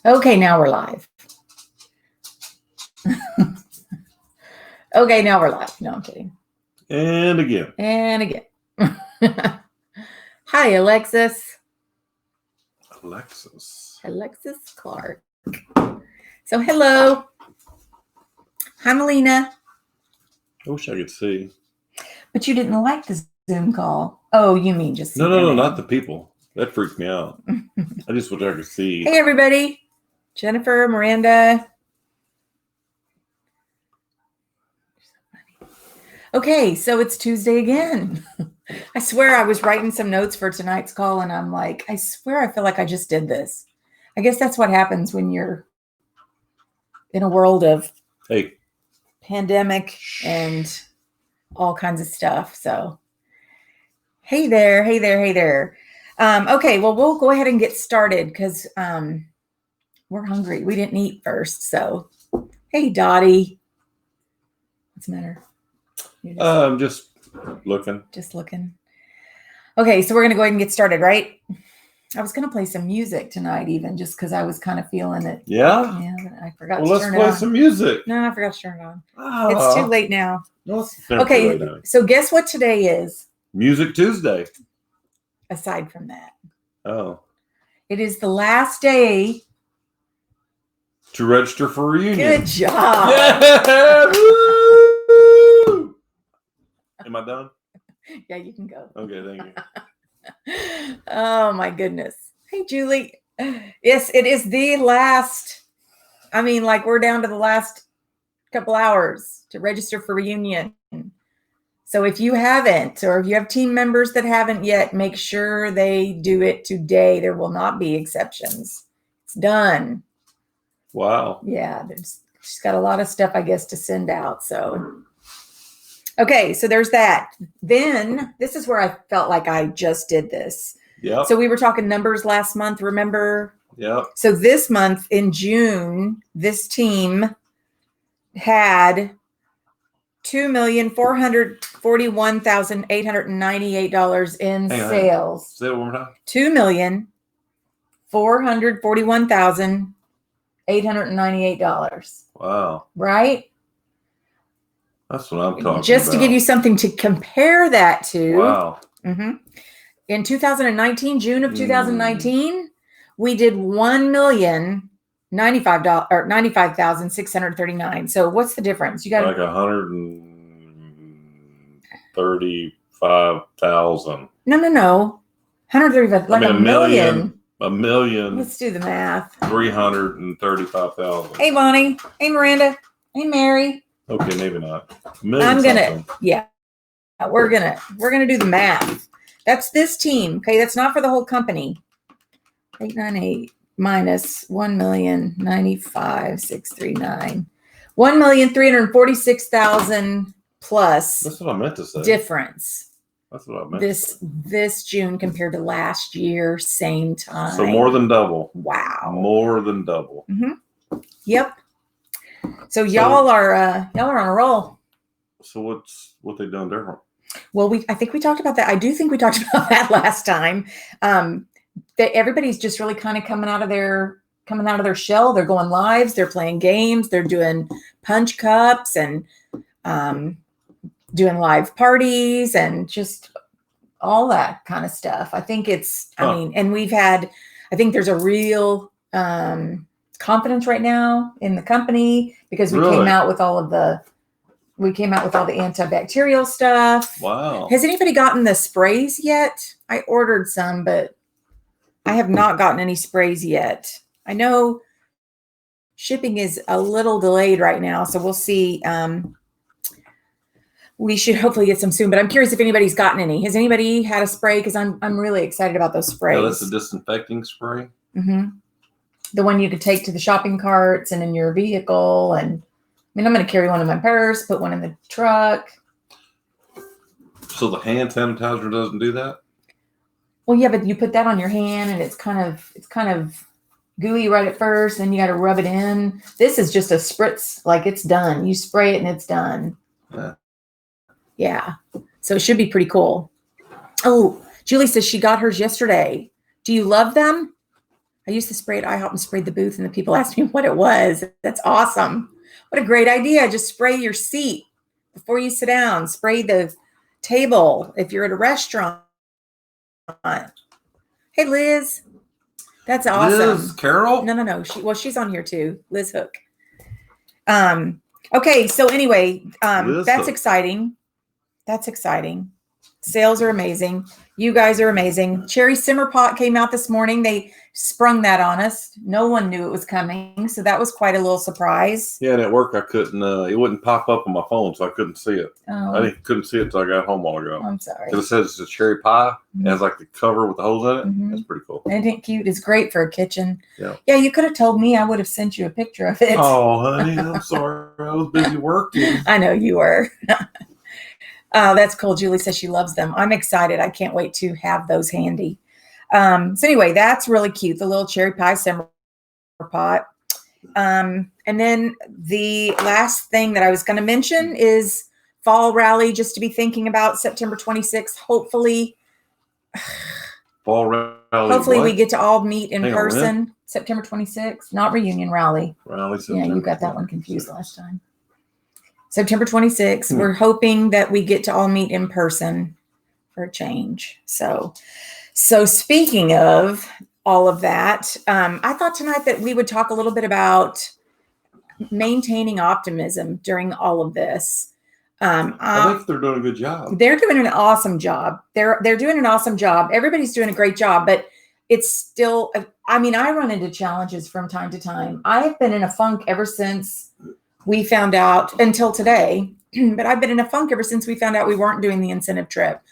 Okay, now we're live. Okay, now we're live. No, I'm kidding. And again. And again. Hi, Alexis. Alexis Clark. So, hello. Hi, Melina. I wish I could see. But you didn't like the Zoom call. Oh, you mean just see No, not the people. That freaked me out. I just wish I could see. Hey, everybody. Jennifer, Miranda. Okay, so it's Tuesday again. I swear I was writing some notes for tonight's call, and I'm like, I swear I feel like I just did this. I guess that's what happens when you're in a world of pandemic and all kinds of stuff. So, hey there. Okay, well, we'll go ahead and get started because we're hungry. We didn't eat first. So, hey, Dottie. What's the matter? I'm just looking. Okay, so we're going to go ahead and get started, right? I was going to play some music tonight even just because I was kind of feeling it. Yeah? Yeah, but I forgot to turn it on. Well, let's play some music. No, I forgot to turn it on. It's too late now. No, okay, so guess what today is? Music Tuesday. Aside from that. Oh. It is the last day to register for reunion. Good job. Yeah! Woo! Am I done? Yeah, you can go. Okay, thank you. Oh, my goodness. Hey, Julie. Yes, it is the last. I mean, like we're down to the last couple hours to register for reunion. So if you haven't, or if you have team members that haven't yet, make sure they do it today. There will not be exceptions. It's done. Wow. Yeah, she's got a lot of stuff, I guess, to send out. So, okay, so there's that. Then this is where I felt like I just did this. Yeah. So we were talking numbers last month, remember? Yeah. So this month in June, this team had $2,441,898 in sales. Say it one more time. $2,441,898. Wow. Right? That's what I'm talking about. Just to give you something to compare that to. Wow. Mm-hmm. In 2019, June of 2019, we did $1,095,639. So what's the difference? You got like 135,000. No. 135. Like a million. A million. Let's do the math. 335,000. Hey, Bonnie. Hey, Miranda. Hey, Mary. Okay, maybe not. We're gonna do the math. That's this team. Okay, that's not for the whole company. 898 minus 1,095,639. 1,346,000 plus. That's what I meant to say. Difference. That's what I meant. This June compared to last year, same time. So more than double. Wow. More than double. Mm-hmm. Yep. So y'all are on a roll. So what they done different? Well, I think we talked about that. I do think we talked about that last time. That everybody's just really kind of coming out of their shell. They're going lives. They're playing games. They're doing punch cups and doing live parties and just all that kind of stuff. I think and I think there's a real confidence right now in the company because we came out with all the antibacterial stuff. Wow. Has anybody gotten the sprays yet? I ordered some, but I have not gotten any sprays yet. I know shipping is a little delayed right now, so we'll see. We should hopefully get some soon, but I'm curious if anybody's gotten any. Has anybody had a spray? Because I'm really excited about those sprays. Yeah, that's a disinfecting spray. Mm-hmm. The one you could take to the shopping carts and in your vehicle. And I'm going to carry one in my purse, put one in the truck. So the hand sanitizer doesn't do that? Well, yeah, but you put that on your hand and it's kind of gooey right at first, and you got to rub it in. This is just a spritz, like it's done. You spray it and it's done. Yeah. So it should be pretty cool. Oh, Julie says she got hers yesterday. Do you love them? I used to spray at IHOP and sprayed the booth, and the people asked me what it was. That's awesome. What a great idea. Just spray your seat before you sit down. Spray the table if you're at a restaurant. Hey, Liz. That's awesome. Liz Carroll? No. She's on here too. Liz Hook. Okay, so anyway, that's exciting. That's exciting. Sales are amazing. You guys are amazing. Cherry Simmer Pot came out this morning. They sprung that on us. No one knew it was coming, so that was quite a little surprise. Yeah, and at work I couldn't. It wouldn't pop up on my phone, so I couldn't see it. Oh, I couldn't see it until I got home a while ago. I'm sorry. Because it says it's a cherry pie. Mhm. It has like the cover with the holes in it. Mhm. That's pretty cool. Isn't it cute? It's great for a kitchen. Yeah. Yeah, you could have told me. I would have sent you a picture of it. Oh, honey, I'm sorry. I was busy working. I know you were. That's cool. Julie says she loves them. I'm excited. I can't wait to have those handy. So anyway, that's really cute. The little cherry pie simmer pot. And then the last thing that I was going to mention is fall rally, just to be thinking about September 26th. Hopefully Fall rally. Hopefully what? we get to all meet in Hang on a person. September 26th, not reunion rally. Rally. Yeah, you got that one 26th. confused last time. September 26th, we're hoping that we get to all meet in person for a change. So speaking of all of that, I thought tonight that we would talk a little bit about maintaining optimism during all of this. I think they're doing a good job. They're doing an awesome job. They're doing an awesome job. Everybody's doing a great job, but it's still, I mean, I run into challenges from time to time. I have been in a funk ever since we found out, until today, but I've been in a funk ever since we found out we weren't doing the incentive trip.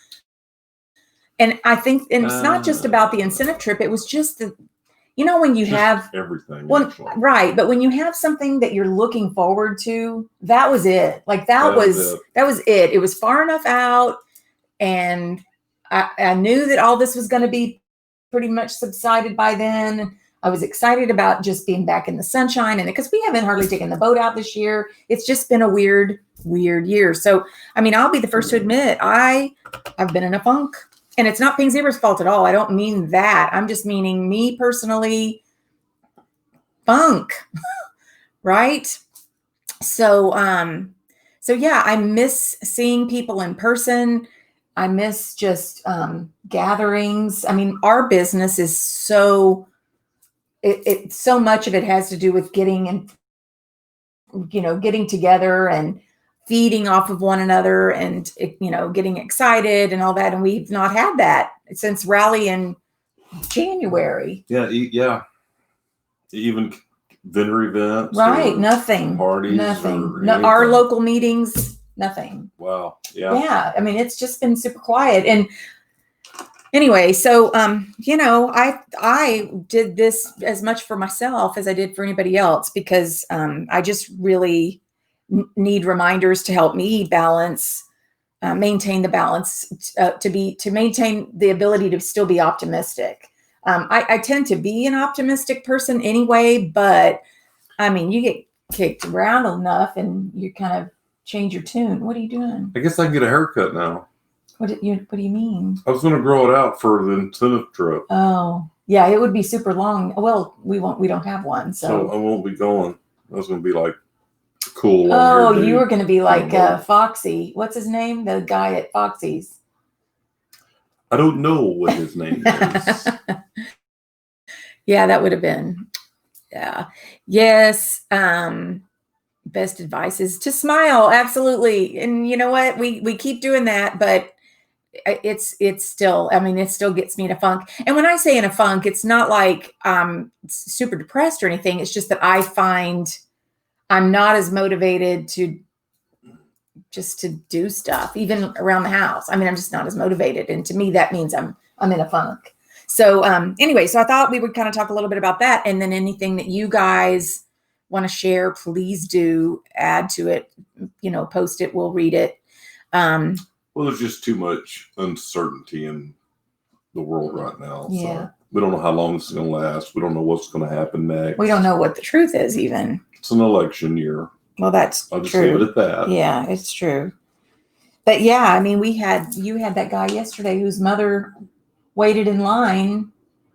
And I think, and it's not just about the incentive trip. It was just the, when you have everything. Well, right. But when you have something that you're looking forward to, that was it. Like that was it. It was far enough out. And I knew that all this was going to be pretty much subsided by then. I was excited about just being back in the sunshine, and because we haven't hardly taken the boat out this year, it's just been a weird year. So, I mean, I'll be the first to admit I've been in a funk, and it's not Pink Zebra's fault at all. I don't mean that. I'm just meaning me personally, funk, right? So yeah, I miss seeing people in person. I miss just gatherings. I mean, our business is so much of it has to do with getting together and feeding off of one another and, getting excited and all that. And we've not had that since rally in January. Yeah. Even vendor events. Right. Nothing. Parties. Nothing. No, our local meetings, nothing. Wow. Yeah. Yeah. I mean, it's just been super quiet. And anyway, so, I did this as much for myself as I did for anybody else, because I just really need reminders to help me maintain the balance, to maintain the ability to still be optimistic. I tend to be an optimistic person anyway, but I mean, you get kicked around enough and you kind of change your tune. What are you doing? I guess I can get a haircut now. What do you mean? I was going to grow it out for the incentive trip. Oh, yeah, it would be super long. Well, we don't have one, so I won't be going. I was going to be like cool. Oh, you were going to be like Foxy. What's his name? The guy at Foxy's. I don't know what his name is. Yeah, that would have been. Yeah. Yes. Best advice is to smile. Absolutely. And you know what? We keep doing that, but it's still, I mean, it still gets me in a funk. And when I say in a funk, it's not like I'm super depressed or anything. It's just that I find I'm not as motivated to do stuff, even around the house. I mean, I'm just not as motivated. And to me, that means I'm in a funk. So anyway, so I thought we would kind of talk a little bit about that. And then anything that you guys want to share, please do add to it, post it, we'll read it. Well, there's just too much uncertainty in the world right now. Yeah. So we don't know how long this is going to last. We don't know what's going to happen next. We don't know what the truth is even. It's an election year. Well, that's I'll just true. leave it at that. Yeah, it's true. But yeah, I mean, you had that guy yesterday whose mother waited in line,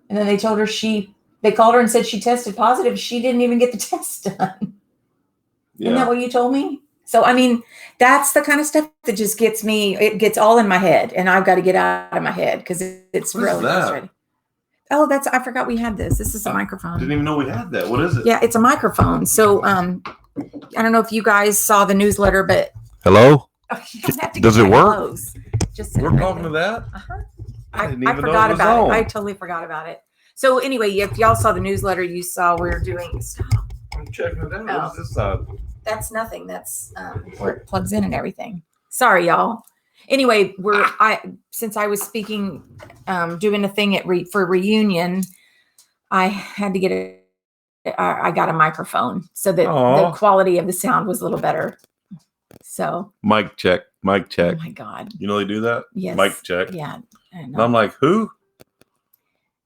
and then they told her she They called her and said she tested positive. She didn't even get the test done. Yeah. Isn't that what you told me? So, I mean, that's the kind of stuff that just gets me, it gets all in my head, and I've got to get out of my head because it's really frustrating. Oh, I forgot we had this. This is a microphone. Didn't even know we had that. What is it? Yeah, it's a microphone. So, I don't know if you guys saw the newsletter, but. Hello? Oh, you don't have to Does it work? close. Just We're talking to that? Uh-huh. I didn't I even know forgot it was about on. it. I totally forgot about it. So anyway, if y'all saw the newsletter, you saw we're doing stuff. I'm checking it out. Oh. What is this side? That's nothing. That's where it plugs in and everything. Sorry, y'all. Anyway, since I was speaking, doing a thing for reunion, I had to get I got a microphone so that the quality of the sound was a little better. So Mic check. Mic check. Oh my God. You know they do that? Yes. Mic check. Yeah. And I'm like, who?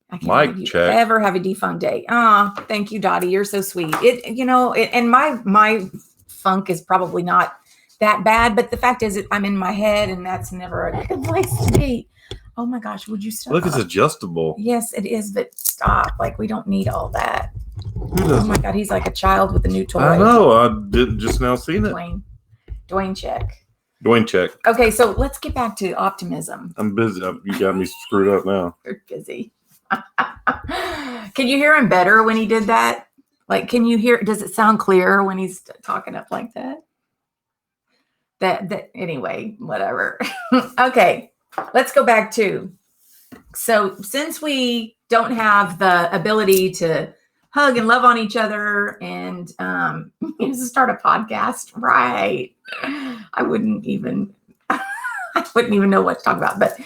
I can't Mic check. Ever have a defunct day. Thank you, Dottie. You're so sweet. And my funk is probably not that bad, but the fact is I'm in my head, and that's never a good place to be. Oh my gosh, would you stop? Look, it's adjustable. Yes, it is, but stop. Like, we don't need all that. Who doesn't? Oh my God, he's like a child with a new toy. I know. I did just now seen it. Dwayne check. Dwayne check. Okay, so let's get back to optimism. I'm busy. You got me screwed up now. You're busy. Can you hear him better when he did that? Like, can you hear, does it sound clearer when he's talking up like that? That anyway, whatever. Okay, let's go back to, so since we don't have the ability to hug and love on each other and start a podcast, right? I wouldn't even know what to talk about. But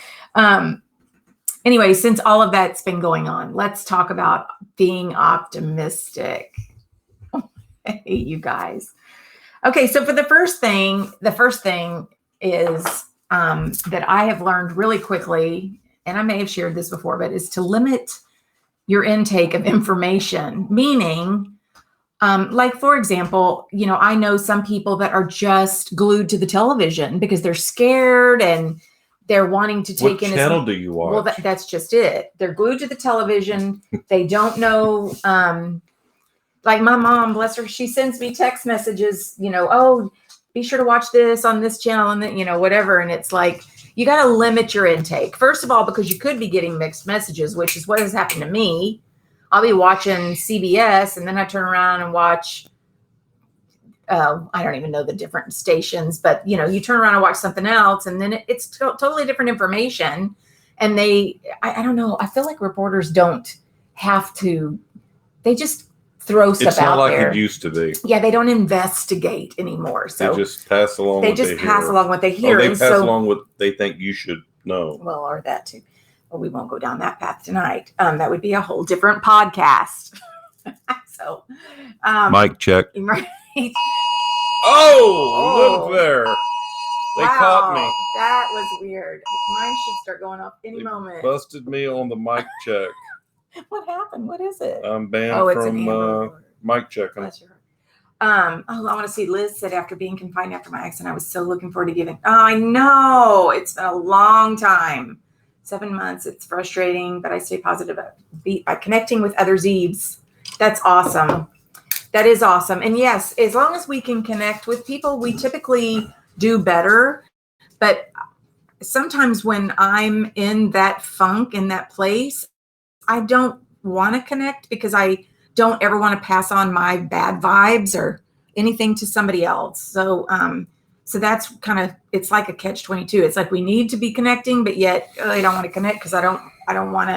anyway, since all of that's been going on, let's talk about being optimistic. Hey, you guys. Okay, so for the first thing is that I have learned really quickly, and I may have shared this before, but is to limit your intake of information. Meaning, like, for example, I know some people that are just glued to the television because they're scared and they're wanting to take in. What channel do you watch? Well, that's just it. They're glued to the television. They don't know. Like my mom, bless her, she sends me text messages, oh, be sure to watch this on this channel and then, whatever. And it's like, you got to limit your intake. First of all, because you could be getting mixed messages, which is what has happened to me. I'll be watching CBS and then I turn around and watch, I don't even know the different stations, but you turn around and watch something else and then it's totally different information. And I don't know. I feel like reporters don't have to, they just throw stuff out there. It's not like it used to be. Yeah, they don't investigate anymore. So they just pass along what they hear. They pass along what they think you should know. Well, or that too. Well, we won't go down that path tonight. That would be a whole different podcast. So, mic check. Right. Oh, look there. They caught me. That was weird. Mine should start going off any moment. Busted me on the mic check. What happened? What is it? I'm banned from mic checking. I want to see. Liz said, after being confined after my accident, I was so looking forward to giving. Oh, I know. It's been a long time. 7 months. It's frustrating, but I stay positive by connecting with other Zeebs. That's awesome. That is awesome. And yes, as long as we can connect with people, we typically do better. But sometimes when I'm in that funk, in that place, I don't want to connect because I don't ever want to pass on my bad vibes or anything to somebody else. So, so that's kind of, it's like a catch-22. It's like we need to be connecting, but yet I don't want to connect because I don't want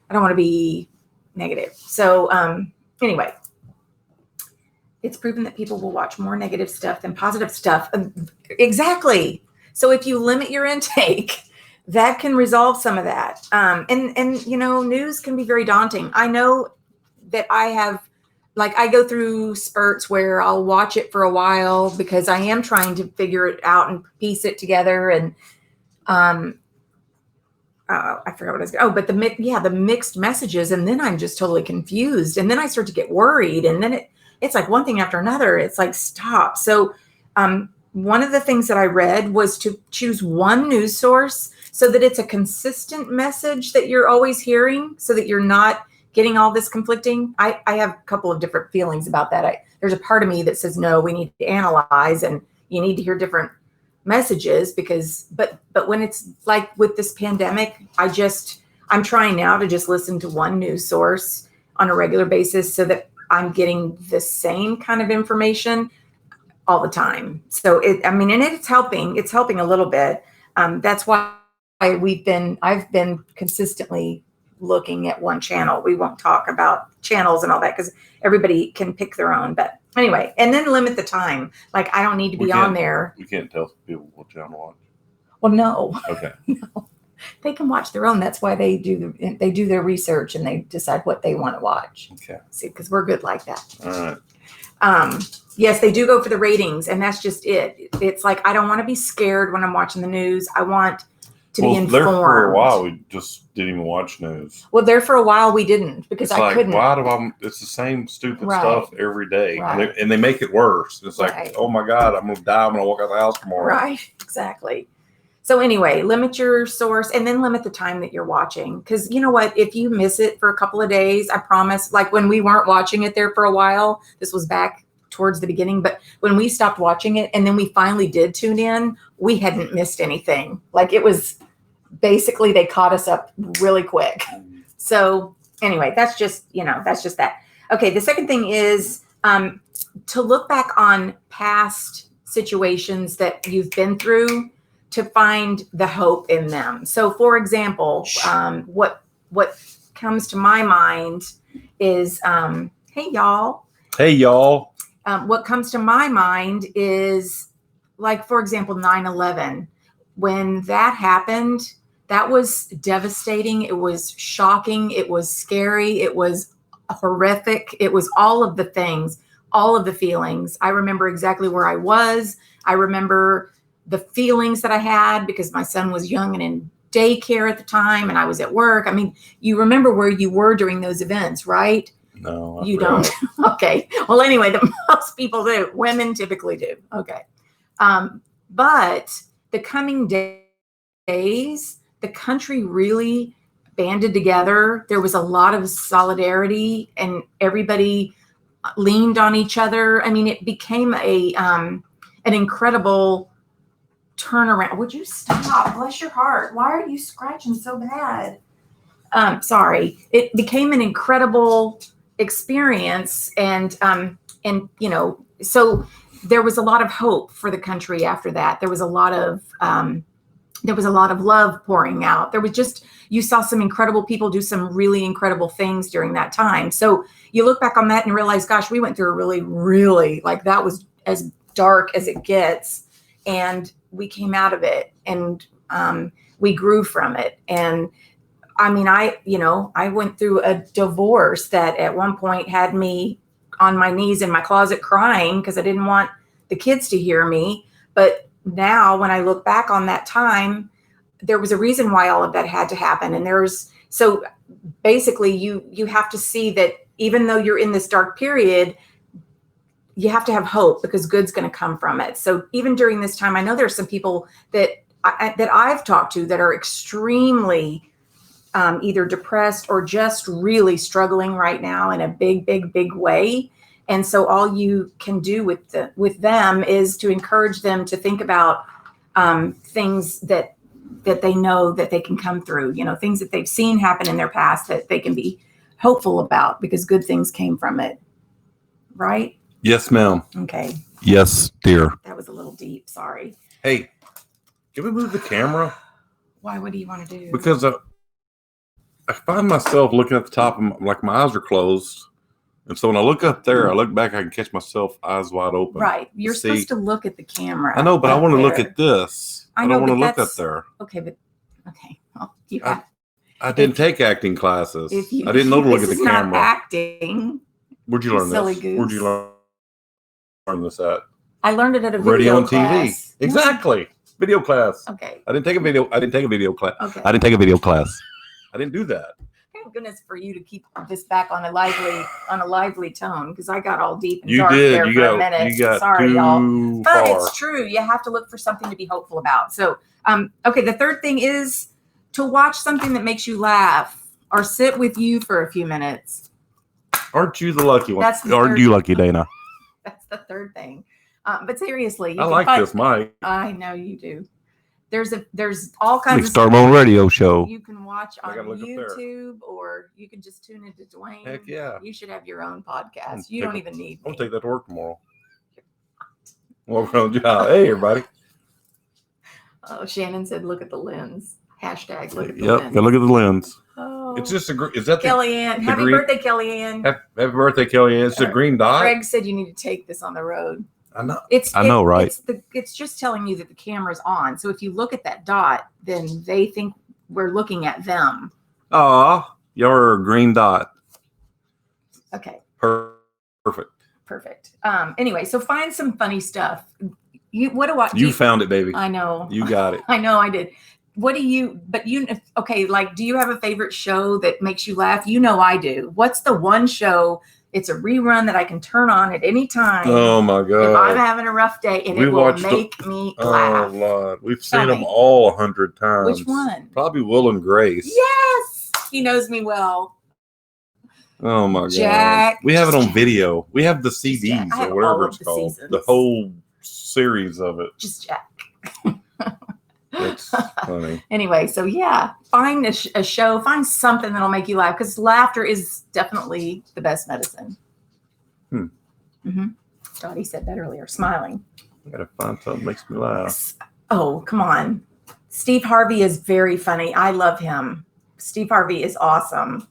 to be negative. So, anyway, it's proven that people will watch more negative stuff than positive stuff. Exactly. So if you limit your intake, that can resolve some of that. And news can be very daunting. I know that I go through spurts where I'll watch it for a while because I am trying to figure it out and piece it together. And I forgot what I was going to, but the mixed messages. And then I'm just totally confused. And then I start to get worried. And then it's like one thing after another. It's like, stop. So one of the things that I read was to choose one news source so that it's a consistent message that you're always hearing, so that you're not getting all this conflicting. I have a couple of different feelings about that. There's a part of me that says, no, we need to analyze and you need to hear different messages but when it's like with this pandemic, I'm trying now to just listen to one news source on a regular basis so that I'm getting the same kind of information all the time. So it's helping a little bit. That's why I've been consistently looking at one channel. We won't talk about channels and all that because everybody can pick their own. But anyway, and then limit the time. Like I don't need to be on there. You can't tell people what channel to watch. Well, no. Okay. No. They can watch their own. That's why they do their research and they decide what they want to watch. Okay. See, because we're good like that. All right. Yes, they do go for the ratings, and that's just it. It's like I don't want to be scared when I'm watching the news. I want to be informed. There for a while, we just didn't even watch news. Well, there for a while we didn't because I couldn't. It's the same stupid Right. stuff every day, Right. and they make it worse. It's like, Right. oh my God, I'm gonna die. I'm gonna walk out the house tomorrow. Right, exactly. So anyway, limit your source and then limit the time that you're watching. Because you know what? If you miss it for a couple of days, I promise, like when we weren't watching it there for a while, this was back towards the beginning, but when we stopped watching it and then we finally did tune in, we hadn't missed anything. Like it was basically, they caught us up really quick. So anyway, that's just that. Okay. The second thing is to look back on past situations that you've been through to find the hope in them. So for example, what comes to my mind is, hey y'all. Hey, y'all. What comes to my mind is, like, for example, 9/11. When that happened, that was devastating. It was shocking. It was scary. It was horrific. It was all of the things, all of the feelings. I remember exactly where I was. I remember the feelings that I had because my son was young and in daycare at the time and I was at work. I mean, you remember where you were during those events, right? No, You don't. Okay. Well, anyway, most people do. Women typically do. Okay. But the coming days, the country really banded together. There was a lot of solidarity and everybody leaned on each other. I mean, it became an incredible turnaround. Would you stop? Bless your heart. Why are you scratching so bad? Sorry. It became an incredible experience and so there was a lot of hope for the country after that. There was a lot of love pouring out. You saw some incredible people do some really incredible things during that time. So you look back on that and realize, gosh, we went through a really, really, like, that was as dark as it gets. And we came out of it and we grew from it. And I mean, I went through a divorce that at one point had me on my knees in my closet crying because I didn't want the kids to hear me. But now when I look back on that time, there was a reason why all of that had to happen. And so basically you have to see that even though you're in this dark period, you have to have hope because good's going to come from it. So even during this time, I know there's some people that I've talked to that are extremely either depressed or just really struggling right now in a big, big, big way. And so all you can do with them is to encourage them to think about things that they know that they can come through, things that they've seen happen in their past that they can be hopeful about because good things came from it. Right? Yes, ma'am. Okay. Yes, dear. That was a little deep. Sorry. Hey, can we move the camera? Why? What do you want to do? Because I find myself looking at the top of like my eyes are closed. And so when I look up there, I look back, I can catch myself eyes wide open. Right. You're supposed to look at the camera. I know, but I want to look at this. I don't want to look up there. Okay, but okay. Well, you have. I didn't take acting classes. I didn't know to look at the This is camera. not acting. Where'd you learn silly this? goose. Where'd you learn this at? I learned it at a video Radio and class. TV. Exactly. Video class. Okay. I didn't take a video class. Okay. I didn't take a video class. I didn't do that. Thank goodness for you to keep this back on a lively tone because I got all deep and You dark did. there You for got. a minute. You got Sorry, too y'all. But far. it's true. You have to look for something to be hopeful about. So, okay. The third thing is to watch something that makes you laugh. or sit with you for a few minutes. Aren't you the lucky one? Aren't you lucky, Dana? That's the third thing. But seriously, I like this mic. I know you do. There's all kinds We of start stuff on radio show. you can watch on YouTube, or you can just tune into Duane. Heck yeah. You should have your own podcast. You don't even need me. I'll take that to work tomorrow. Well, job. Hey, everybody. Oh, Shannon said, "Look at the lens." Hashtag look at the Yep, lens. go look at the lens. Oh, It's just is that Kellyanne. Happy birthday, Kellyanne. Happy birthday, Kellyanne. It's a green dot. Greg said you need to take this on the road. I know. I know, right? It's just telling you that the camera's on. So if you look at that dot, then they think we're looking at them. Aw, you're a green dot. Okay. Perfect. Anyway, so find some funny stuff. You found it, baby. I know. You got it. I know I did. Like, do you have a favorite show that makes you laugh? You know I do. What's the one show? It's a rerun that I can turn on at any time. Oh my God. If I'm having a rough day, and it will make me laugh. Oh Lord. We've seen them all 100 times. Which one? Probably Will and Grace. Yes. He knows me well. Oh my Jack. God. We have it on video. We have the CDs Jack. or whatever it's called. Seasons. The whole series of it. Just Jack. That's funny. Anyway, so yeah, find a show, find something that'll make you laugh, because laughter is definitely the best medicine. Dottie said that earlier, smiling. I gotta find something that makes me laugh. Oh, come on. Steve Harvey is very funny. I love him. Steve Harvey is awesome.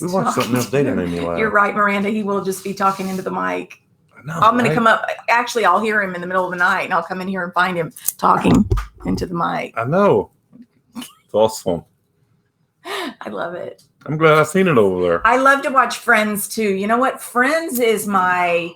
We watched something else today that made me laugh. You're right, Miranda. He will just be talking into the mic. No, I'm going to come up. Actually, I'll hear him in the middle of the night, and I'll come in here and find him talking into the mic. I know. It's awesome. I love it. I'm glad I've seen it over there. I love to watch Friends, too. You know what? Friends is my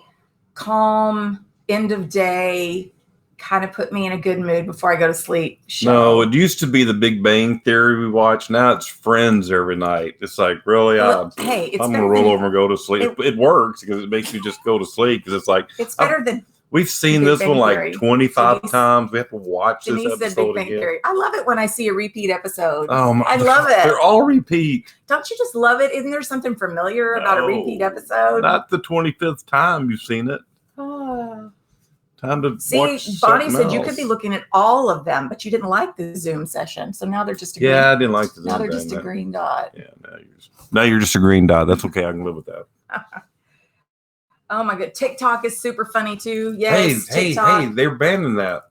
calm, end of day, kind of put me in a good mood before I go to sleep show. No, it used to be the Big Bang Theory we watch. Now it's Friends every night. It's like, really? I'm going to roll over and go to sleep. It works because it makes you just go to sleep, because it's like, it's better than we've seen this one like 25 times. We have to watch this episode again. Theory. I love it when I see a repeat episode. Oh my! I love it. They're all repeat. Don't you just love it? Isn't there something familiar about a repeat episode? Not the 25th time you've seen it. Oh. Time to see. Bonnie said you could be looking at all of them, but you didn't like the Zoom session, so now they're just a I didn't like the Zoom. Now they're just a green dot. Yeah, now you're just a green dot. That's okay. I can live with that. Oh my God, TikTok is super funny too. Yes, hey, they're banning that.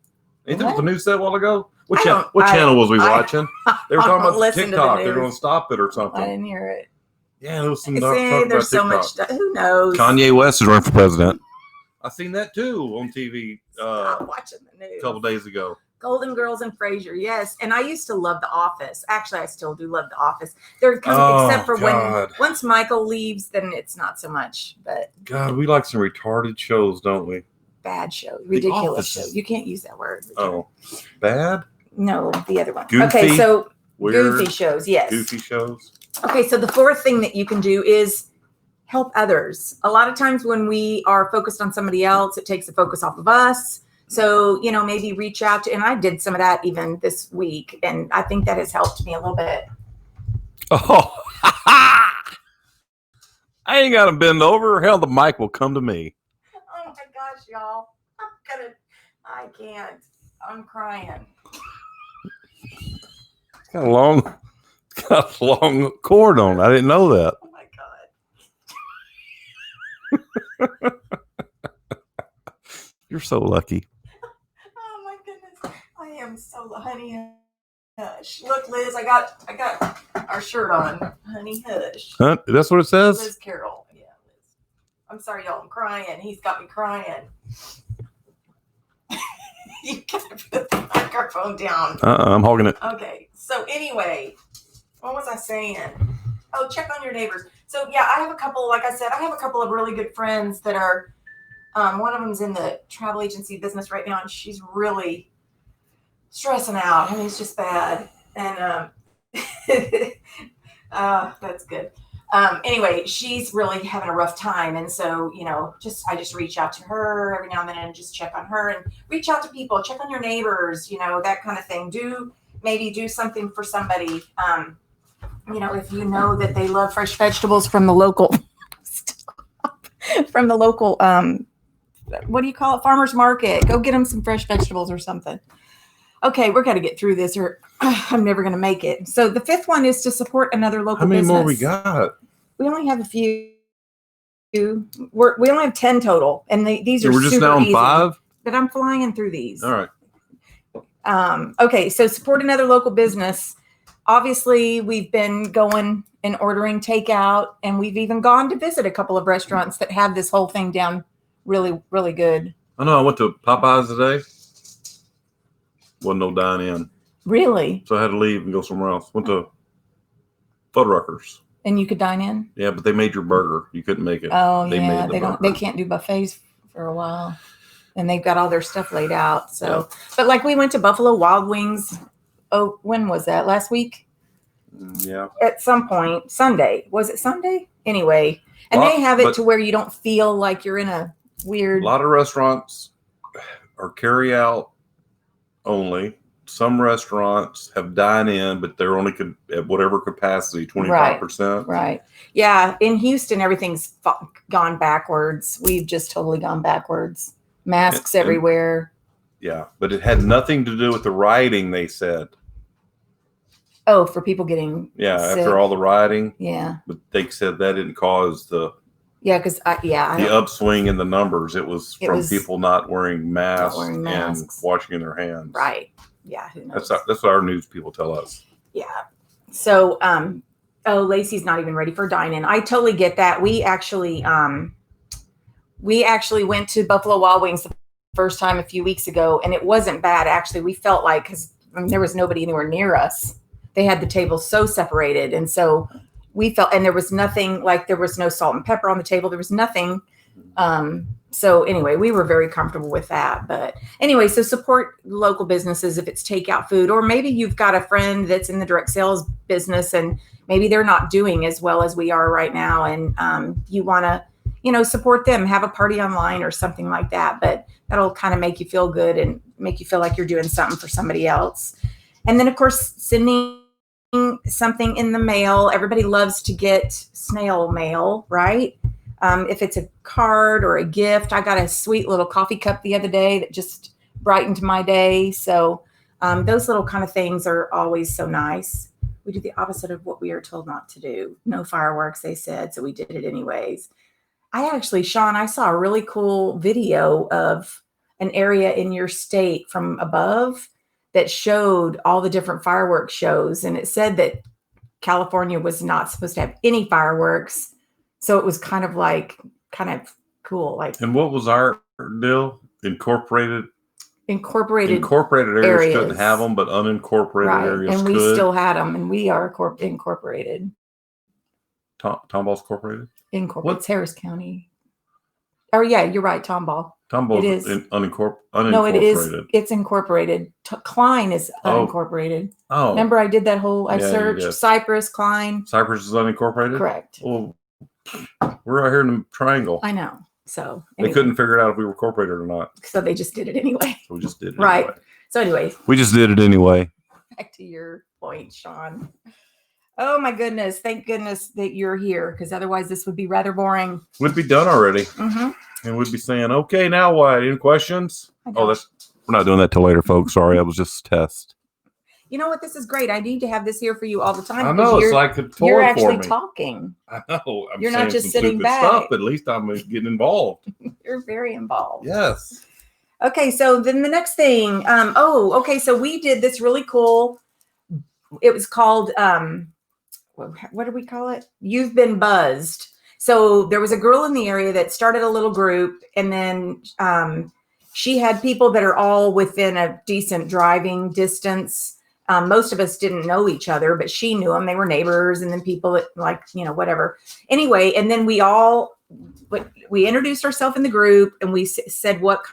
Ain't that the news said a while ago? What channel was we watching? They were talking about TikTok. They're going to stop it or something. I didn't hear it. Yeah, there was some there's so much stuff. Who knows? Kanye West is running for president. I seen that too on TV watching the news a couple days ago. Golden Girls and Frasier, yes. And I used to love The Office. Actually, I still do love The Office. They're kind of, except for when once Michael leaves, then it's not so much. But God, we like some retarded shows, don't we? Bad show, ridiculous show. You can't use that word. Oh, bad? No, the other one. Goofy, okay, so weird, goofy shows, yes. Goofy shows. Okay, so the fourth thing that you can do is help others. A lot of times when we are focused on somebody else, it takes the focus off of us. So, maybe reach out to, and I did some of that even this week, and I think that has helped me a little bit. Oh, I ain't got to bend over. Hell, the mic will come to me. Oh my gosh, y'all. I can't. I'm crying. It's got a long cord on it. I didn't know that. Oh my God. You're so lucky. Oh my goodness. I am so honey hush. Look, Liz, I got our shirt on. Honey hush. Huh? That's what it says? Liz Carroll. Yeah, Liz. I'm sorry, y'all. I'm crying. He's got me crying. You gotta put the microphone down. I'm hogging it. Okay. So anyway, what was I saying? Oh, check on your neighbors. So yeah, I have a couple, like I said, I have a couple of really good friends that are, one of them's in the travel agency business right now, and she's really stressing out. I mean, it's just bad. And that's good. Anyway, she's really having a rough time. And so, I just reach out to her every now and then and just check on her, and reach out to people, check on your neighbors, that kind of thing. Maybe do something for somebody. you know, if you know that they love fresh vegetables from the local, from the local, what do you call it? Farmer's market. Go get them some fresh vegetables or something. Okay, we're going to get through this or I'm never going to make it. So the fifth one is to support another local How many business. more we got? We only have a few. We only have 10 total. And these are We're just super now on easy. 5? But I'm flying through these. All right. Okay, so support another local business. Obviously, we've been going and ordering takeout, and we've even gone to visit a couple of restaurants that have this whole thing down really, really good. I know I went to Popeyes today. Wasn't no dine-in. Really? So I had to leave and go somewhere else. Went to Fuddruckers. And you could dine in? Yeah, but they made your burger. You couldn't make it. Oh, They yeah. made the They don't. burger. They can't do buffets for a while, and they've got all their stuff laid out. So, Yeah. but like we went to Buffalo Wild Wings. Oh, when was that? Last week? Yeah. At some point, Sunday. Was it Sunday? Anyway, and Well, they have it but- to where you don't feel like you're in a weird. A lot of restaurants are carry out only. Some restaurants have dine in, but they're only at whatever capacity, 25%. Right. Yeah. In Houston, everything's gone backwards. We've just totally gone backwards. Masks And- everywhere. Yeah, but it had nothing to do with the rioting, they said. Oh, for people getting Yeah, sick. after all the rioting, Yeah. but they said that didn't cause the Yeah, because I don't- upswing in the numbers. It was It from was people not wearing masks, wearing masks. and washing their hands. right. Yeah, who knows? That's what our news people tell us. Yeah. So, oh, Lacey's not even ready for dine-in. I totally get that. We actually went to Buffalo Wild Wings the first time a few weeks ago, and it wasn't bad. Actually, we felt like, because there was nobody anywhere near us. They had the table so separated, and so we felt, and there was nothing, like there was no salt and pepper on the table. There was nothing. So anyway, we were very comfortable with that. But anyway, so support local businesses if it's takeout food, or maybe you've got a friend that's in the direct sales business and maybe they're not doing as well as we are right now. And you want to, support them, have a party online or something like that. But that'll kind of make you feel good and make you feel like you're doing something for somebody else. And then of course, sending something in the mail. Everybody loves to get snail mail, right? If it's a card or a gift. I got a sweet little coffee cup the other day that just brightened my day. So those little kind of things are always so nice. We do the opposite of what we are told not to do. No fireworks, they said, so we did it anyways. Sean, I saw a really cool video of an area in your state from above that showed all the different fireworks shows. And it said that California was not supposed to have any fireworks. So it was kind of cool. Like, And what was our deal? Incorporated incorporated areas couldn't have them, but unincorporated right. areas And we could. still had them, and we are incorporated. Tomball's incorporated. It's Harris County. Oh yeah, you're right, Tomball. Tomball's It is. unincorporated. No, it is. It's incorporated. Klein is Oh. unincorporated. Oh, Remember, I did that whole. I Yeah, you searched did. Cypress, Klein. Cypress is unincorporated. Correct. Well, we're out here in the triangle. I know. So They couldn't figure it out if we were incorporated or not. So they just did it anyway. So we just did it. Right. Anyway. So anyways, We just did it anyway. back to your point, Sean. Oh my goodness! Thank goodness that you're here, because otherwise this would be rather boring. We'd be done already, Mm-hmm. and we'd be saying, "Okay, now what? Any questions?" Oh, that's We're not doing that till later, folks. Sorry, that was just a test. You know what? This is great. I need to have this here for you all the time. I because know it's you're, like a toy you're for actually me. talking. I know. I'm You're not saying just some sitting stupid back. stuff, but at least I'm getting involved. You're very involved. Yes. Okay, so then the next thing. Okay. So we did this really cool. It was called. What do we call it? You've Been Buzzed. So there was a girl in the area that started a little group, and then she had people that are all within a decent driving distance. Most of us didn't know each other, but she knew them. They were neighbors, and then people that whatever. Anyway, and then we introduced ourselves in the group, and we said what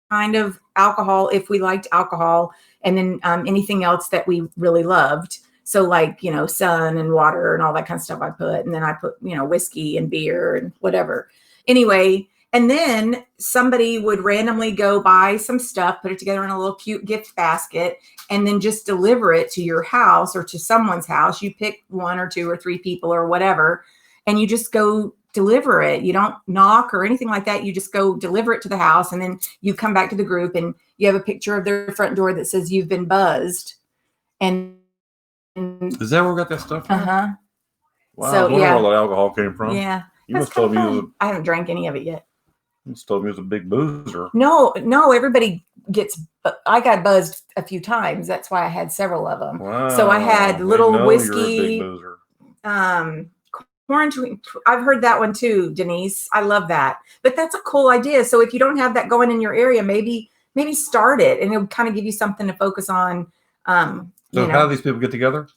kind of alcohol, if we liked alcohol, and then anything else that we really loved. So like, sun and water and all that kind of stuff I put. And then I put, whiskey and beer and whatever. Anyway, And then somebody would randomly go buy some stuff, put it together in a little cute gift basket, and then just deliver it to your house or to someone's house. You pick 1 or 2 or 3 people or whatever, and you just go deliver it. You don't knock or anything like that. You just go deliver it to the house, and then you come back to the group and you have a picture of their front door that says you've been buzzed. And Is that where we got that stuff from? uh-huh. Wow, So, I wonder yeah. where all the alcohol came from. Yeah. You must told me you was a, I haven't drank any of it yet. you must told me you was a big boozer. No, everybody gets, I got buzzed a few times. That's why I had several of them. Wow. So I had They little know whiskey, you're a big boozer. quarantine. I've heard that one too, Denise. I love that. But that's a cool idea. So if you don't have that going in your area, maybe start it, and it'll kind of give you something to focus on. So how do these people get together?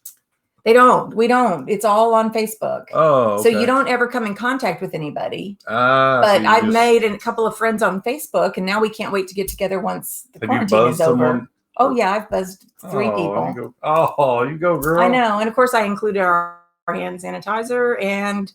We don't. It's all on Facebook. Oh, okay. So you don't ever come in contact with anybody. But I've made a couple of friends on Facebook, and now we can't wait to get together once the quarantine is over. Someone? Oh yeah, I've buzzed 3 people. You go, girl. I know, and of course I included our hand sanitizer and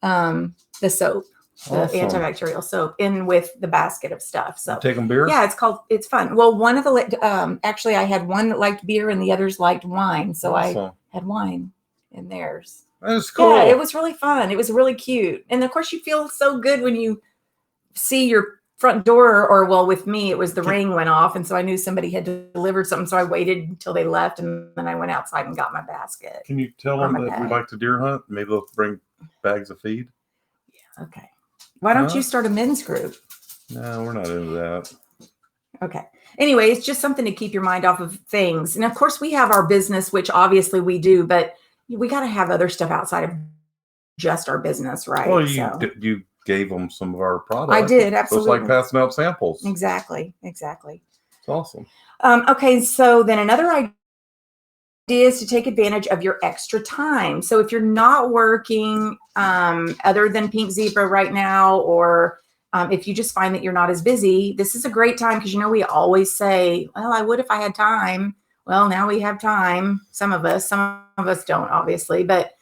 the soap, the antibacterial soap, in with the basket of stuff. So take them beer. Yeah, it's fun. Well, one of the actually I had one that liked beer and the others liked wine, so I had wine in theirs. That's cool. Yeah, it was really fun. It was really cute, and of course you feel so good when you see your front door, or well, with me, it was the ring went off, and so I knew somebody had delivered something. So I waited until they left, and then I went outside and got my basket. Can you tell them that we like to deer hunt? Maybe they'll bring bags of feed. Yeah. Okay. Why don't you start a men's group? No, we're not into that. Okay. Anyway, it's just something to keep your mind off of things, and of course, we have our business, which obviously we do, but we got to have other stuff outside of just our business, right? Well, you gave them some of our products. I did, absolutely. So it's like passing out samples. Exactly. It's awesome. Okay, so then another idea is to take advantage of your extra time. So if you're not working other than Pink Zebra right now, or if you just find that you're not as busy, this is a great time, because we always say, well, I would if I had time. Well, now we have time. Some of us don't, obviously, but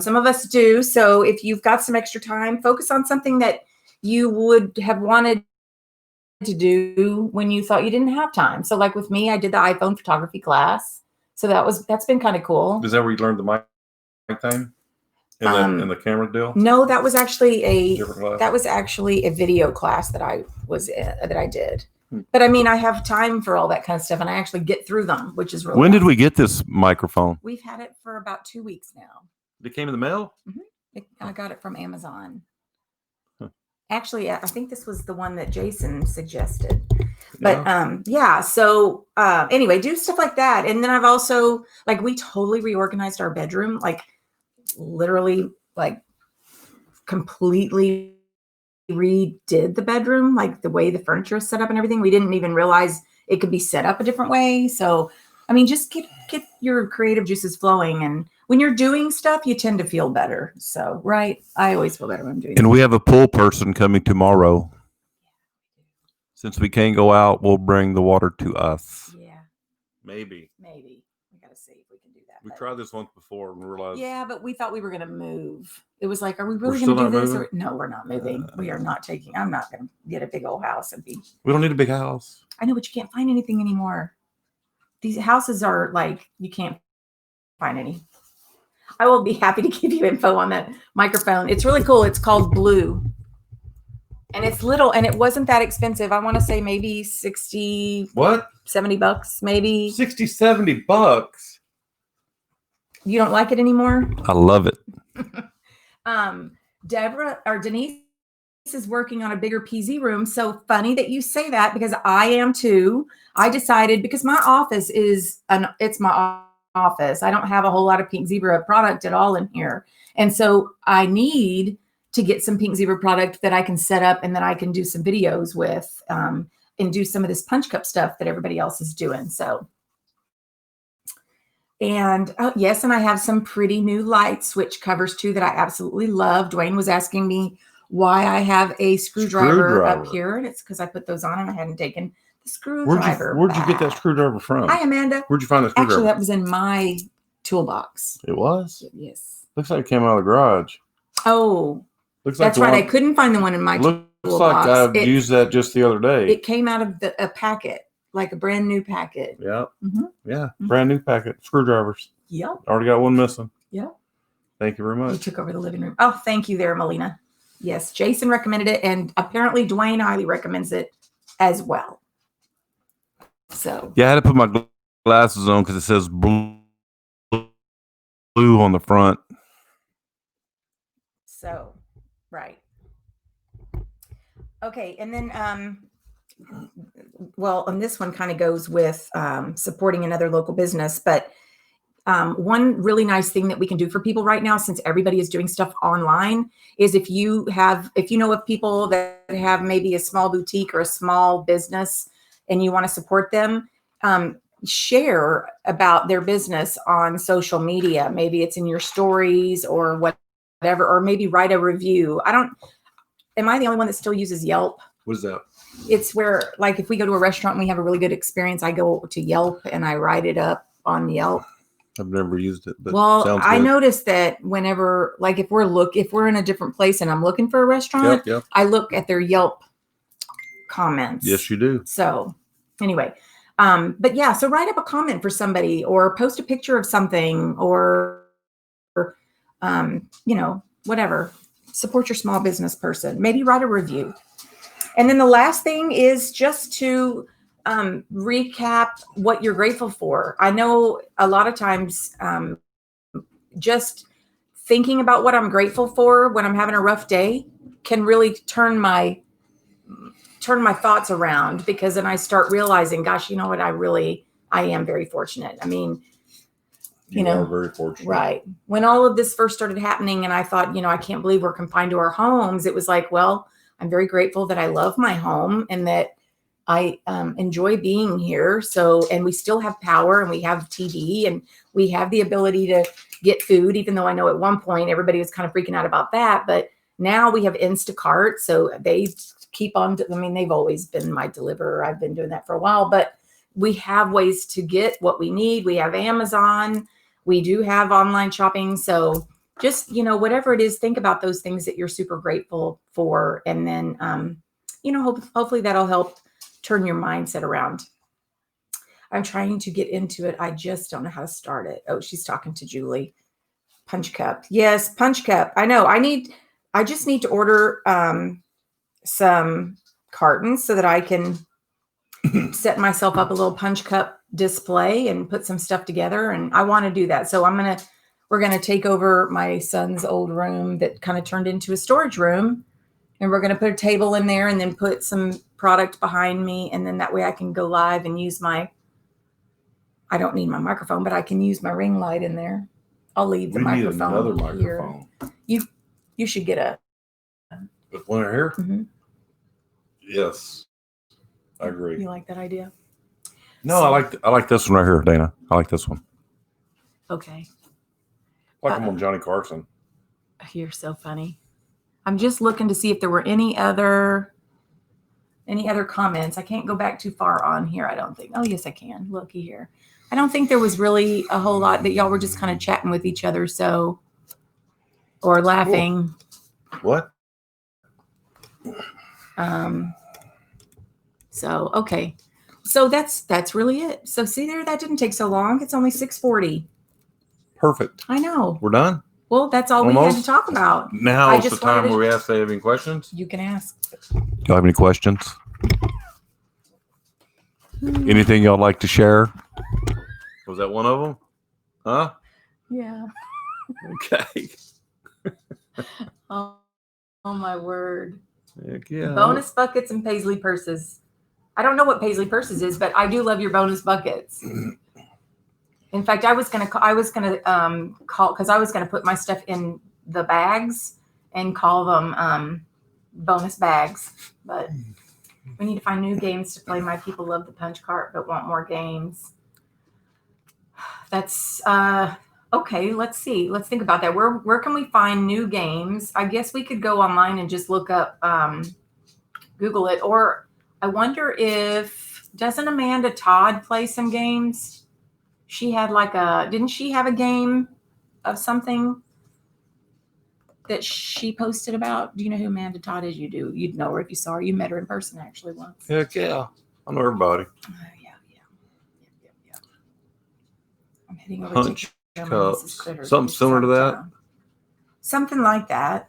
some of us do. So if you've got some extra time, focus on something that you would have wanted to do when you thought you didn't have time. So like with me, I did the iPhone photography class. So that's been kind of cool. Is that where you learned the mic thing? In the camera deal? No, that was actually a video class that I did. But I mean, I have time for all that kind of stuff, and I actually get through them, which is really When nice. did we get this microphone? We've had it for about 2 weeks now. It came in the mail? Mm-hmm. I got it from Amazon. Huh. Actually, I think this was the one that Jason suggested. But so anyway, do stuff like that. And then I've also, we totally reorganized our bedroom, literally, completely redid the bedroom, the way the furniture is set up and everything. We didn't even realize it could be set up a different way. So, I mean, just get your creative juices flowing. And when you're doing stuff, you tend to feel better. So, right. I always feel better when I'm doing And we have a pool person coming tomorrow. Since we can't go out, we'll bring the water to us. Yeah. Maybe. We got to see if we can do that. We tried this once before and realized. Yeah, but we thought we were going to move. It was like, are we really going to do this? Or, no, we're not moving. We are not I'm not going to get a big old house and be. We don't need a big house. I know, but you can't find anything anymore. These houses are you can't find any. I will be happy to give you info on that microphone. It's really cool. It's called Blue. And it's little, and it wasn't that expensive. I want to say maybe 60. What? $70, maybe. 60, $70. You don't like it anymore? I love it. Denise is working on a bigger PZ room. So funny that you say that, because I am too. I decided, because my office it's my office. I don't have a whole lot of Pink Zebra product at all in here. And so I need to get some Pink Zebra product that I can set up, and then I can do some videos with, and do some of this punch cup stuff that everybody else is doing. So, and yes, and I have some pretty new light switch covers too that I absolutely love. Duane was asking me why I have a screwdriver up here, and it's because I put those on and I hadn't taken the screwdriver. Where'd you get that screwdriver from? Hi, Amanda. Where'd you find the screwdriver? Actually, that was in my toolbox. It was? Yes. Looks like it came out of the garage. Oh. Looks like That's right. I couldn't find the one in my looks toolbox. like I used that just the other day. It came out of a packet, like a brand new packet. Yeah. Mhm. Yeah. Brand new packet. Screwdrivers. Yep. Already got one missing. Yep. Thank you very You much. took over the living room. Oh, thank you there, Melina. Yes, Jason recommended it, and apparently Duane highly recommends it as well. So Yeah, I had to put my glasses on because it says blue on the front. So, right. Okay, and then well, and this one kind of goes with supporting another local business, but one really nice thing that we can do for people right now, since everybody is doing stuff online, is if you know of people that have maybe a small boutique or a small business and you want to support them, share about their business on social media. Maybe it's in your stories or whatever, or maybe write a review. Am I the only one that still uses Yelp? What is that? It's where, like, if we go to a restaurant and we have a really good experience, I go to Yelp and I write it up on Yelp. I've never used it, but well, I noticed that whenever, like, if we're in a different place and I'm looking for a restaurant, Yep. I look at their Yelp comments. Yes, you do. So anyway, but yeah, so write up a comment for somebody or post a picture of something or whatever. Support your small business person. Maybe write a review. And then the last thing is just to recap what you're grateful for. I know a lot of times just thinking about what I'm grateful for when I'm having a rough day can really turn my thoughts around, because then I start realizing, gosh, you know what? I am very fortunate. I mean, you are very fortunate. Right. When all of this first started happening and I thought, I can't believe we're confined to our homes. It was like, well, I'm very grateful that I love my home and that I enjoy being here. So, and we still have power and we have TV and we have the ability to get food, even though I know at one point everybody was kind of freaking out about that. But now we have Instacart. So they keep on, they've always been my deliverer. I've been doing that for a while, but we have ways to get what we need. We have Amazon. We do have online shopping. So just, whatever it is, think about those things that you're super grateful for. And then, hopefully that'll help turn your mindset around. I'm trying to get into it. I just don't know how to start it. Oh, she's talking to Julie. Punch Cup. Yes, Punch Cup. I know. I just need to order some cartons so that I can set myself up a little Punch Cup display and put some stuff together. And I want to do that. So we're going to take over my son's old room that kind of turned into a storage room. And we're going to put a table in there and then put some product behind me. And then that way I can go live and use I don't need my microphone, but I can use my ring light in there. I'll leave the microphone. Need another microphone. You should get a. With one here? Mm-hmm. Yes. I agree. You like that idea? No, I like this one right here, Dana. I like this one. Okay. Like I'm on Johnny Carson. You're so funny. I'm just looking to see if there were any other comments. I can't go back too far on here, I don't think. Oh, yes, I can. Looky here. I don't think there was really a whole lot that y'all were just kind of chatting with each other, or laughing. Cool. What? So, okay. So that's really it. So see there, that didn't take so long. It's only 6:40. Perfect. I know. We're done? Well, that's all we had to talk about. Now is the time where we ask if they have any questions. You can ask. Do you have any questions? Anything y'all like to share? Was that one of them? Huh? Yeah. Okay. Oh my word. Heck yeah. Bonus buckets and paisley purses. I don't know what paisley purses is, but I do love your bonus buckets. In fact, I was gonna call because I was gonna put my stuff in the bags and call them bonus bags. But we need to find new games to play. My people love the punch cart, but want more games. That's okay. Let's see. Let's think about that. Where can we find new games? I guess we could go online and just look up, Google it. Or I wonder doesn't Amanda Todd play some games? She had didn't she have a game of something? that she posted about? Do you know who Amanda Todd is? You do. You'd know her if you saw her. You met her in person actually once. Heck yeah. I know everybody. Yeah. I'm heading over Punch to take care of my niece's cups. critters. Something She's similar out to of that? town. Something like that.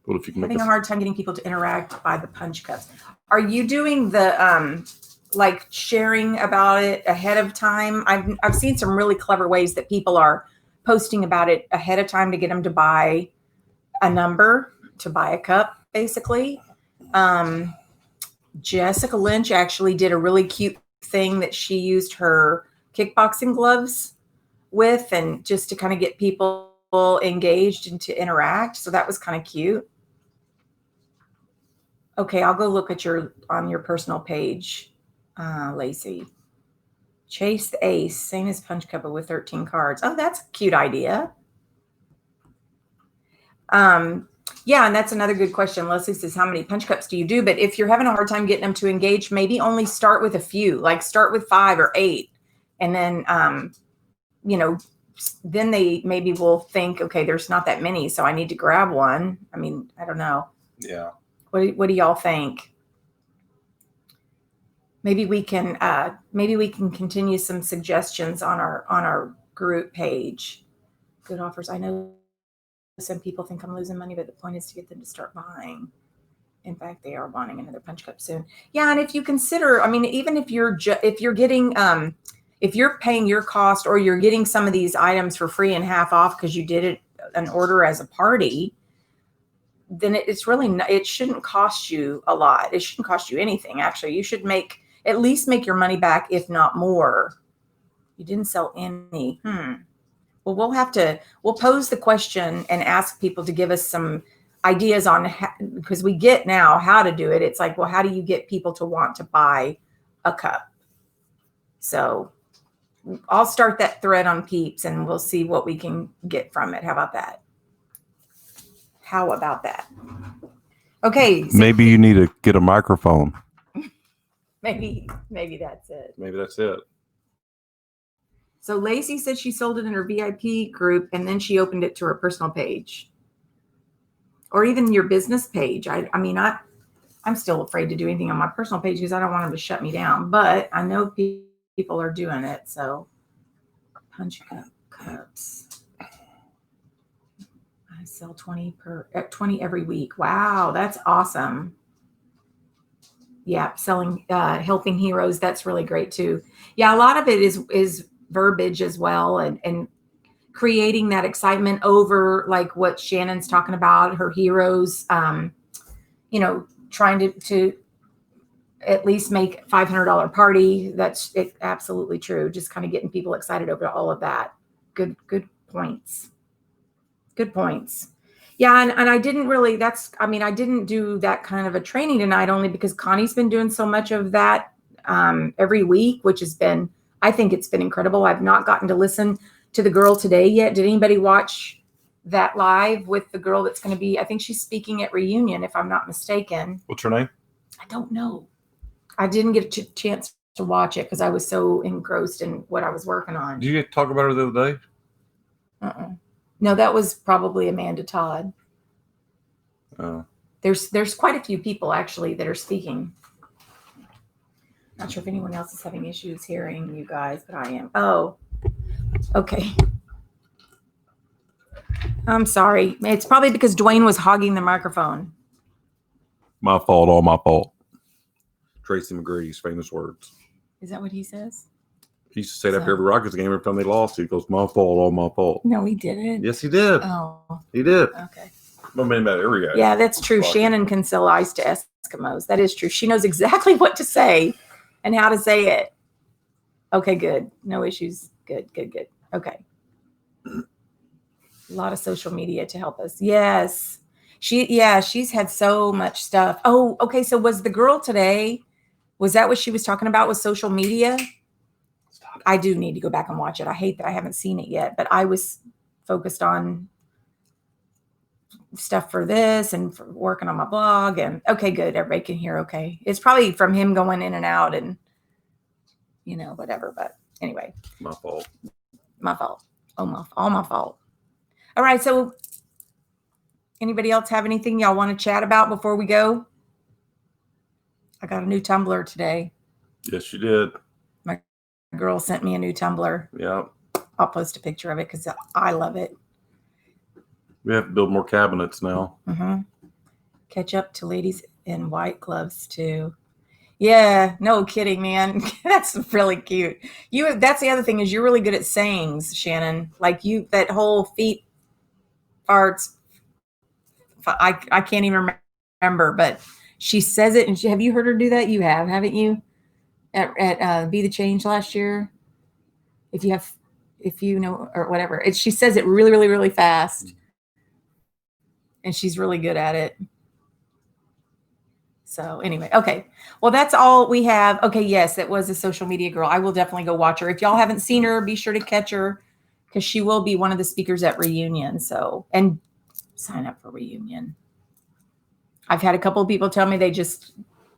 What if you can make Having a hard time getting people to interact by the punch cups. Are you doing the like sharing about it ahead of time? I've seen some really clever ways that people are posting about it ahead of time to get them to buy a number, to buy a cup, basically. Jessica Lynch actually did a really cute thing that she used her kickboxing gloves with, and just to kind of get people engaged and to interact. So that was kind of cute. Okay, I'll go look at on your personal page, Lacey. Chase the Ace, same as Punch Cup, but with 13 cards. Oh, that's a cute idea. Yeah, and that's another good question. Leslie says, how many punch cups do you do? But if you're having a hard time getting them to engage, maybe only start with a few, like start with 5 or 8. And then, then they maybe will think, okay, there's not that many, so I need to grab one. I mean, I don't know. Yeah. What do y'all think? Maybe we can continue some suggestions on our group page. Good offers. I know some people think I'm losing money, but the point is to get them to start buying. In fact, they are wanting another punch cup soon. Yeah, and if you consider, I mean, even if you're getting if you're paying your cost, or you're getting some of these items for free and half off because you did an order as a party, then it shouldn't cost you a lot. It shouldn't cost you anything. Actually, you should at least make your money back, if not more. You didn't sell any. Well, we'll pose the question and ask people to give us some ideas on because we get now how to do it. It's like, well, how do you get people to want to buy a cup? So I'll start that thread on Peeps and we'll see what we can get from it. How about that? Okay. So Maybe you need to get a microphone. Maybe that's it. Maybe that's it. So Lacey said she sold it in her VIP group and then she opened it to her personal page, or even your business page. I'm still afraid to do anything on my personal page because I don't want them to shut me down, but I know people are doing it. So punch cups. I sell 20 every week. Wow. That's awesome. Yeah. Selling, helping heroes. That's really great too. Yeah. A lot of it is verbiage as well, and creating that excitement over like what Shannon's talking about, her heroes, trying to at least make $500 party. That's absolutely true. Just kind of getting people excited over all of that. Good points. Yeah. And I didn't really, I didn't do that kind of a training tonight, only because Connie's been doing so much of that every week, which has been, I think it's been incredible. I've not gotten to listen to the girl today yet. Did anybody watch that live with the girl that's going to be, I think she's speaking at Reunion, if I'm not mistaken. What's her name? I don't know. I didn't get a chance to watch it because I was so engrossed in what I was working on. Did you get to talk about her the other day? No, that was probably Amanda Todd. Oh. There's quite a few people actually that are speaking. Not sure if anyone else is having issues hearing you guys, but I am. Oh, okay. I'm sorry. It's probably because Duane was hogging the microphone. My fault, all my fault. Tracy McGrady's famous words. Is that what he says? He used to say that after every Rockets game. Every time they lost, he goes, "My fault, all my fault." No, he didn't. Yes, he did. Oh, he did. Okay. I mean, about every guy. Yeah, that's true. Shannon can sell ice to Eskimos. That is true. She knows exactly what to say and how to say it. Okay, good. No issues. Good. Okay. A lot of social media to help us. Yes. She's had so much stuff. Oh, okay. So was the girl today, was that what she was talking about with social media? Stop. I do need to go back and watch it. I hate that I haven't seen it yet, but I was focused on stuff for this and for working on my blog. And okay, good. Everybody can hear. Okay. It's probably from him going in and out and, whatever. But anyway. My fault. All my fault. All right. So Anybody else have anything y'all want to chat about before we go? I got a new tumbler today. Yes, you did. My girl sent me a new tumbler. Yeah. I'll post a picture of it because I love it. We have to build more cabinets now. Mm-hmm. Catch up to ladies in white gloves too. Yeah, no kidding, man. That's really cute. That's the other thing is you're really good at sayings, Shannon. Like that whole feet farts. I can't even remember, but she says it. And have you heard her do that? You have, haven't you? At Be the Change last year. If you know, or whatever, she says it really, really, really fast, and she's really good at it. So anyway, okay. Well, that's all we have. Okay, yes, that was a social media girl. I will definitely go watch her. If y'all haven't seen her, be sure to catch her because she will be one of the speakers at Reunion. So, and sign up for Reunion. I've had a couple of people tell me they just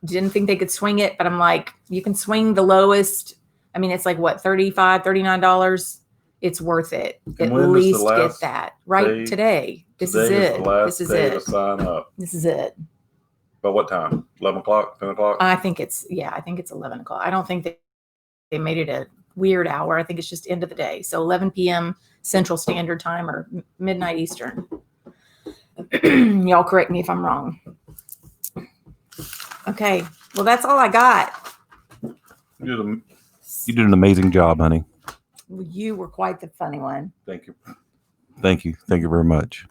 didn't think they could swing it, but I'm like, you can swing the lowest. I mean, it's like what, $35, $39. It's worth it. And At when is the least last get that right day? today. This Today is it. the last This is day it. to sign up. This is it. By what time? 11 o'clock? 10 o'clock? I think it's 11 o'clock. I don't think they made it a weird hour. I think it's just end of the day. So 11 p.m. Central Standard Time or midnight Eastern. Y'all correct me if I'm wrong. Okay. Well, that's all I got. You did an amazing job, honey. You were quite the funny one. Thank you. Thank you. Thank you very much.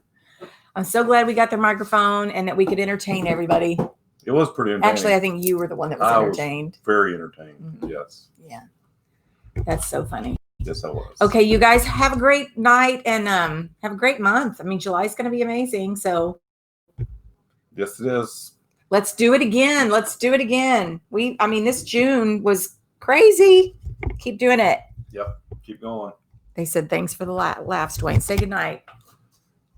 I'm so glad we got the microphone and that we could entertain everybody. It was pretty entertaining. Actually, I think you were the one that was entertained. Very entertained. Mm-hmm. Yes. Yeah. That's so funny. Yes, I was. Okay, you guys have a great night and have a great month. I mean, July's going to be amazing. So Yes, it is. let's do it again. Let's do it again. This June was crazy. Keep doing it. Yep. Keep going. They said thanks for the laughs, Duane. Say goodnight.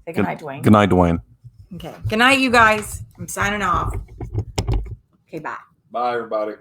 Say goodnight, Duane. Good night, Duane. Okay. Good night, you guys. I'm signing off. Okay, bye. Bye, everybody.